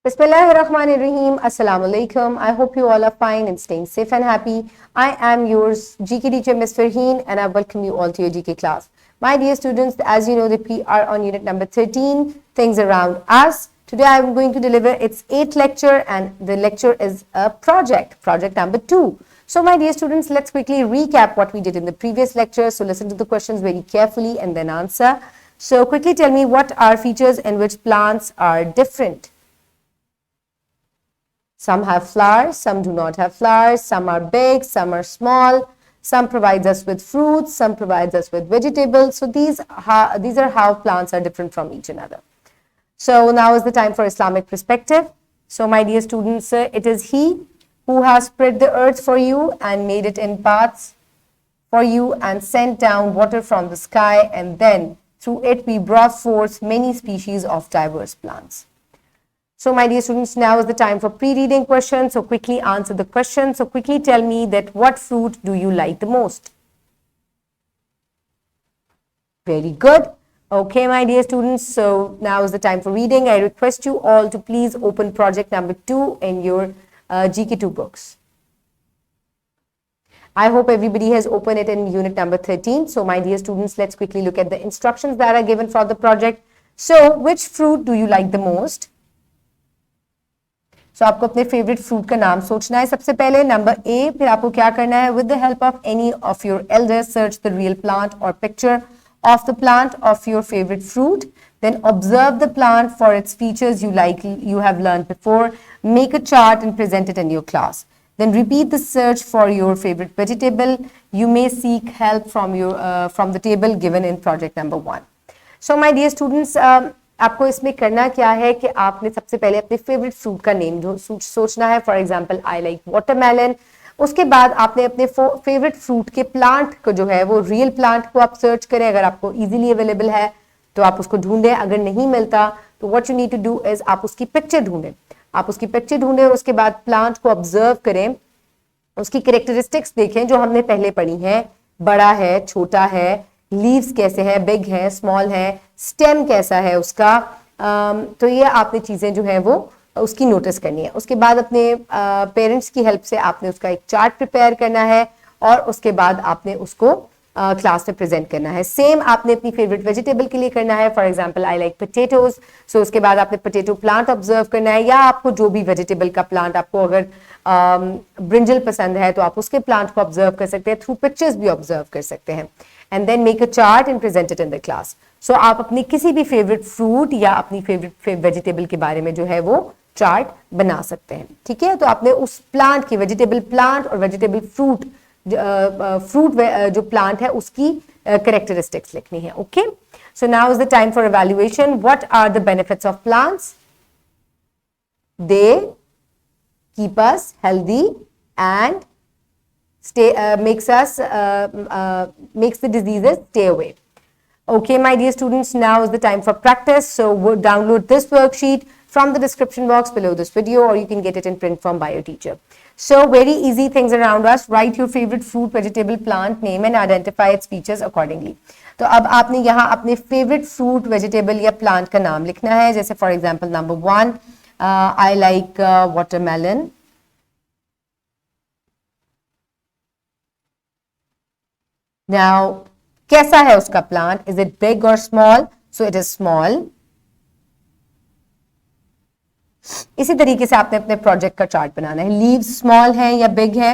Bismillahirrahmanirrahim. Assalamu alaikum. I hope you all are fine and staying safe and happy. I am yours GK teacher Ms. Farheen and I welcome you all to your GK class. My dear students, as you know that we are on unit number 13, things around us. Today I am going to deliver its 8th lecture and the lecture is a project number 2. So my dear students, let's quickly recap what we did in the previous lecture. So listen to the questions very carefully and then answer. So quickly tell me what are features in which plants are different. Some have flowers, some do not have flowers, some are big, some are small, some provides us with fruits, some provides us with vegetables. So these are how plants are different from each another. So now is the time for Islamic perspective. So my dear students, it is He who has spread the earth for you and made it in paths for you and sent down water from the sky, and then through it we brought forth many species of diverse plants. So my dear students, now is the time for pre-reading questions. So quickly answer the question. So quickly tell me that what fruit do you like the most? Very good. Okay, my dear students. So now is the time for reading. I request you all to please open project number 2 in your GK2 books. I hope everybody has opened it in unit number 13. So my dear students, let's quickly look at the instructions that are given for the project. So which fruit do you like the most? So आपको अपने favourite fruit का नाम सोचना है सबसे पहले, number A. फिर आपको क्या करना है, with the help of any of your elders search the real plant और picture of the plant of your favourite fruit, then observe the plant for its features you have learned before, make a chart and present it in your class, then repeat the search for your favorite vegetable. You may seek help from the table given in project number 1. So my dear students, आपको इसमें करना क्या है कि आपने सबसे पहले अपने फेवरेट फ्रूट का नेम सोचना है. For example I like watermelon. उसके बाद आपने अपने फेवरेट फ्रूट के प्लांट को जो है वो रियल प्लांट को आप सर्च करें. अगर आपको इजीली अवेलेबल है तो आप उसको ढूंढें, अगर नहीं मिलता तो what you need to do is आप उसकी पिक्चर ढूंढें. आप उसकी पिक्चर ढूंढें और उसके बाद प्लांट को ऑब्जर्व करें, उसकी कैरेक्टरिस्टिक्स देखें जो हमने पहले पढ़ी हैं. बड़ा है, छोटा है, लीव्स कैसे हैं, बिग है, स्मॉल है, स्टेम कैसा है उसका. तो ये आपने चीजें जो है वो उसकी नोटिस करनी है. उसके बाद अपने पेरेंट्स की हेल्प से आपने उसका एक चार्ट प्रिपेयर करना है और उसके बाद आपने उसको क्लास में प्रेजेंट करना है. सेम आपने अपनी फेवरेट वेजिटेबल के लिए करना है. For example I like potatoes. So उसके बाद आपने पोटैटो प्लांट ऑब्जर्व करना है, या आपको जो भी वेजिटेबल का प्लांट, आपको अगर ब्रिंजल पसंद है तो आप उसके प्लांट को ऑब्जर्व कर सकते हैं, थ्रू पिक्चर्स भी ऑब्जर्व कर सकते हैं. And then make a chart and present it in the class. So आप अपनी किसी भी फेवरेट फ्रूट या अपनी फेवरेट वेजिटेबल के बारे में जो है वो चार्ट बना सकते हैं. ठीक है, तो आपने उस प्लांट की, वेजिटेबल प्लांट और वेजिटेबल फ्रूट जो प्लांट है उसकी कैरेक्टरिस्टिक्स लिखनी है. Okay, so now is the time for evaluation. What are the benefits of plants? They keep us healthy and makes the diseases stay away. Okay, my dear students, now is the time for practice. So we'll download this worksheet from the description box below this video, or you can get it in print form by your teacher. So very easy things around us. Write your favorite fruit, vegetable, plant name and identify its features accordingly. तो अब आपने यहाँ अपने favorite fruit, vegetable या plant का नाम लिखना है. जैसे for example number 1, I like watermelon. Now, कैसा है उसका plant? Is it big or small? So it is small. इसी तरीके से आपने अपने प्रोजेक्ट का चार्ट बनाना है. लीव्स स्मॉल है या बिग है?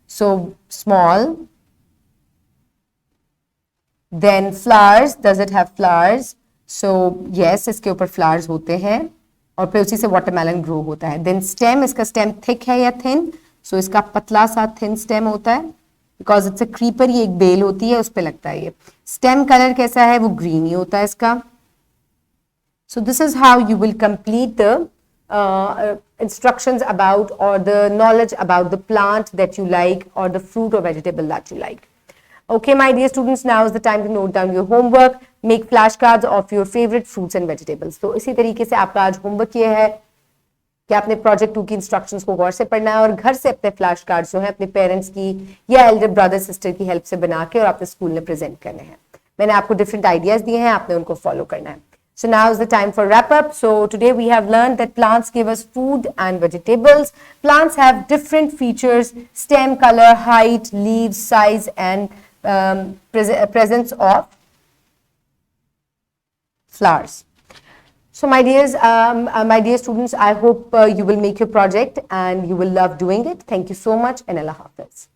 So small. Then flowers, does it have flowers? So yes, इसके ऊपर flowers होते हैं और फिर उसी से वाटरमेलन ग्रो होता है. Then stem, इसका स्टेम थिक है या थिन? So इसका पतला सा थिन स्टेम होता है. बिकॉज इट्स अ क्रीपर, ये एक बेल होती है उस पर लगता है ये. स्टेम कलर कैसा है? वो ग्रीन ही होता है इसका. So this is how you will complete the instructions about और the knowledge about the plant that you like और द फ्रूट और vegetable that you like. Okay, my dear students, now is the time to note down your homework. Make flashcards of your favorite fruits and vegetables. तो इसी तरीके से आपका आज homework ये है कि आपने प्रोजेक्ट 2 की इंस्ट्रक्शंस को गौर से पढ़ना है और घर से अपने फ्लैश कार्ड्स जो है अपने पेरेंट्स की या एल्डर ब्रदर सिस्टर की हेल्प से बना के और आपने स्कूल में प्रेजेंट करने हैं. मैंने आपको डिफरेंट आइडियाज दिए हैं, आपने उनको फॉलो करना है. So now is the time for wrap up. So today we have learned that plants give us food and vegetables. Plants have different features: stem, color, height, leaves, size, and presence of flowers. So my dear students, I hope you will make your project and you will love doing it. Thank you so much, and Allah Hafiz.